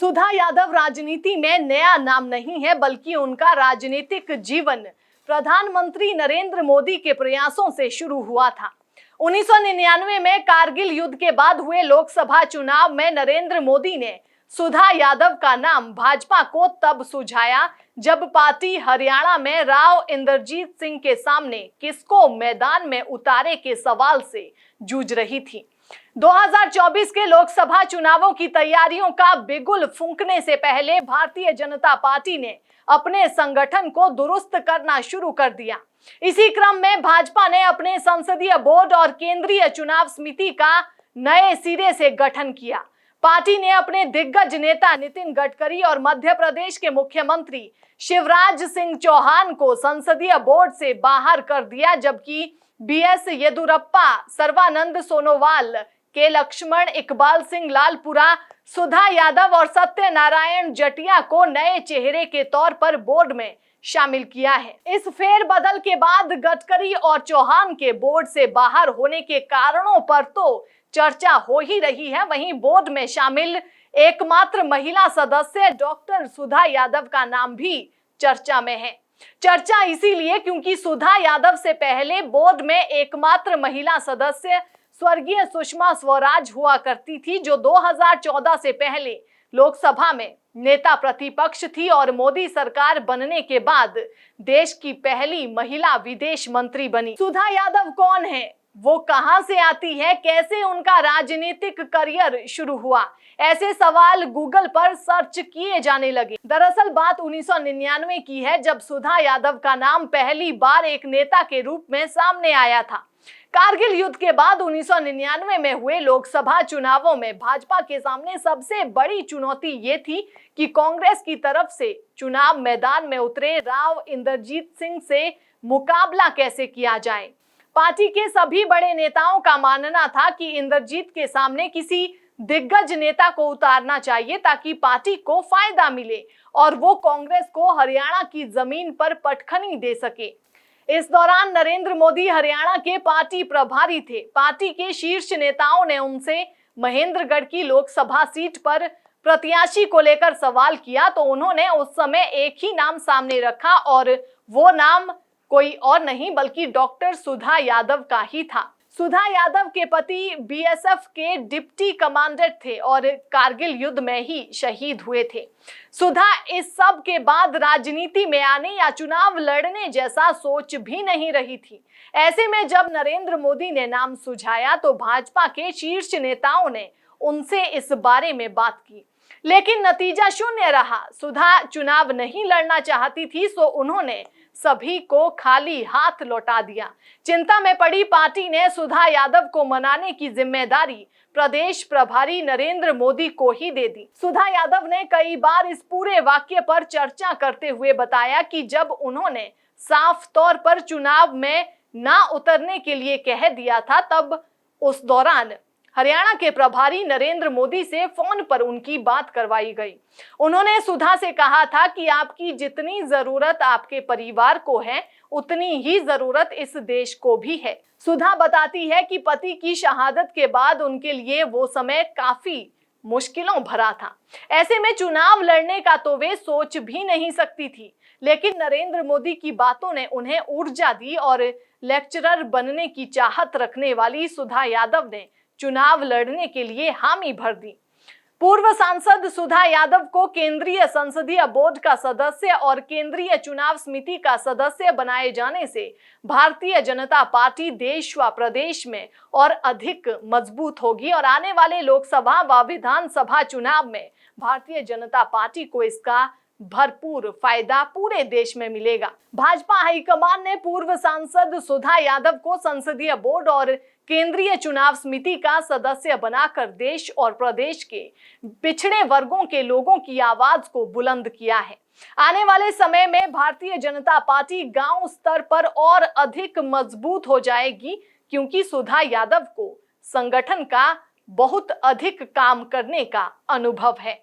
सुधा यादव राजनीति में नया नाम नहीं है, बल्कि उनका राजनीतिक जीवन प्रधानमंत्री नरेंद्र मोदी के प्रयासों से शुरू हुआ था। 1999 में कारगिल युद्ध के बाद हुए लोकसभा चुनाव में नरेंद्र मोदी ने सुधा यादव का नाम भाजपा को तब सुझाया जब पार्टी हरियाणा में राव इंद्रजीत सिंह के सामने किसको मैदान में उतारे के सवाल से जूझ रही थी। 2024 के लोकसभा चुनावों की तैयारियों का बिगुल फूंकने से पहले भारतीय जनता पार्टी ने अपने संगठन को दुरुस्त करना शुरू कर दिया। इसी क्रम में भाजपा ने अपने संसदीय बोर्ड और केंद्रीय चुनाव समिति का नए सिरे से गठन किया। पार्टी ने अपने दिग्गज नेता नितिन गडकरी और मध्य प्रदेश के मुख्यमंत्री शिवराज सिंह चौहान को संसदीय बोर्ड से बाहर कर दिया, जबकि बीएस येदियुरप्पा, सर्बानंद सोनोवाल, के लक्ष्मण, इकबाल सिंह लालपुरा, सुधा यादव और सत्यनारायण जटिया को नए चेहरे के तौर पर बोर्ड में शामिल किया है। इस फेरबदल के बाद गडकरी और चौहान के बोर्ड से बाहर होने के कारणों पर तो चर्चा हो ही रही है। वहीं बोर्ड में शामिल एकमात्र महिला सदस्य डॉक्टर सुधा यादव का नाम भी चर्चा में है। चर्चा इसीलिए क्योंकि सुधा यादव से पहले बोर्ड में एकमात्र महिला सदस्य स्वर्गीय सुषमा स्वराज हुआ करती थी, जो 2014 से पहले लोकसभा में नेता प्रतिपक्ष थी और मोदी सरकार बनने के बाद देश की पहली महिला विदेश मंत्री बनी। सुधा यादव कौन है, वो कहां से आती है, कैसे उनका राजनीतिक करियर शुरू हुआ, ऐसे सवाल गूगल पर सर्च किए जाने लगे। दरअसल बात 1999 की है, जब सुधा यादव का नाम पहली बार एक नेता के रूप में सामने आया था। कारगिल युद्ध के बाद 1999 में हुए लोकसभा चुनावों में भाजपा के सामने सबसे बड़ी चुनौती ये थी कि कांग्रेस की तरफ से चुनाव मैदान में उतरे राव इंद्रजीत सिंह से मुकाबला कैसे किया जाए। पार्टी के सभी बड़े नेताओं का मानना था कि इंद्रजीत के सामने किसी दिग्गज नेता को उतारना चाहिए ताकि पार्टी को फायदा मिले और वो कांग्रेस को हरियाणा की जमीन पर पटखनी दे सके। इस दौरान नरेंद्र मोदी हरियाणा के पार्टी प्रभारी थे। पार्टी के शीर्ष नेताओं ने उनसे महेंद्रगढ़ की लोकसभा सीट पर प्रत्याशी को लेकर सवाल किया तो उन्होंने उस समय एक ही नाम सामने रखा और वो नाम कोई और नहीं बल्कि डॉक्टर सुधा यादव का ही था। सुधा यादव के पति बीएसएफ के डिप्टी कमांडर थे और कारगिल युद्ध में ही शहीद हुए थे। सुधा इस सब के बाद राजनीति में आने या चुनाव लड़ने जैसा सोच भी नहीं रही थी। ऐसे में जब नरेंद्र मोदी ने नाम सुझाया तो भाजपा के शीर्ष नेताओं ने उनसे इस बारे में बात की, लेकिन नतीजा शून्य रहा। सुधा चुनाव नहीं लड़ना चाहती थी, सो उन्होंने सभी को खाली हाथ लौटा दिया। चिंता में पड़ी पार्टी ने सुधा यादव को मनाने की जिम्मेदारी प्रदेश प्रभारी नरेंद्र मोदी को ही दे दी। सुधा यादव ने कई बार इस पूरे वाक्य पर चर्चा करते हुए बताया कि जब उन्होंने साफ तौर पर चुनाव में ना उतरने के लिए कह दिया था, तब उस दौरान हरियाणा के प्रभारी नरेंद्र मोदी से फोन पर उनकी बात करवाई गई। उन्होंने सुधा से कहा था कि आपकी जितनी जरूरत आपके परिवार को है, उतनी ही जरूरत इस देश को भी है। सुधा बताती है कि पति की शहादत के बाद उनके लिए वो समय काफी मुश्किलों भरा था। ऐसे में चुनाव लड़ने का तो वे सोच भी नहीं सकती थी, लेकिन नरेंद्र मोदी की बातों ने उन्हें ऊर्जा दी और लेक्चरर बनने की चाहत रखने वाली सुधा यादव ने चुनाव लड़ने के लिए हामी भर दी। पूर्व सांसद सुधा यादव को केंद्रीय संसदीय बोर्ड का सदस्य और केंद्रीय चुनाव समिति का सदस्य बनाए जाने से भारतीय जनता पार्टी देश व प्रदेश में और अधिक मजबूत होगी और आने वाले लोकसभा व विधानसभा चुनाव में भारतीय जनता पार्टी को इसका भरपूर फायदा पूरे देश में मिलेगा। भाजपा हाईकमान ने पूर्व सांसद सुधा यादव को संसदीय बोर्ड और केंद्रीय चुनाव समिति का सदस्य बनाकर देश और प्रदेश के पिछड़े वर्गों के लोगों की आवाज को बुलंद किया है। आने वाले समय में भारतीय जनता पार्टी गांव स्तर पर और अधिक मजबूत हो जाएगी, क्योंकि सुधा यादव को संगठन का बहुत अधिक काम करने का अनुभव है।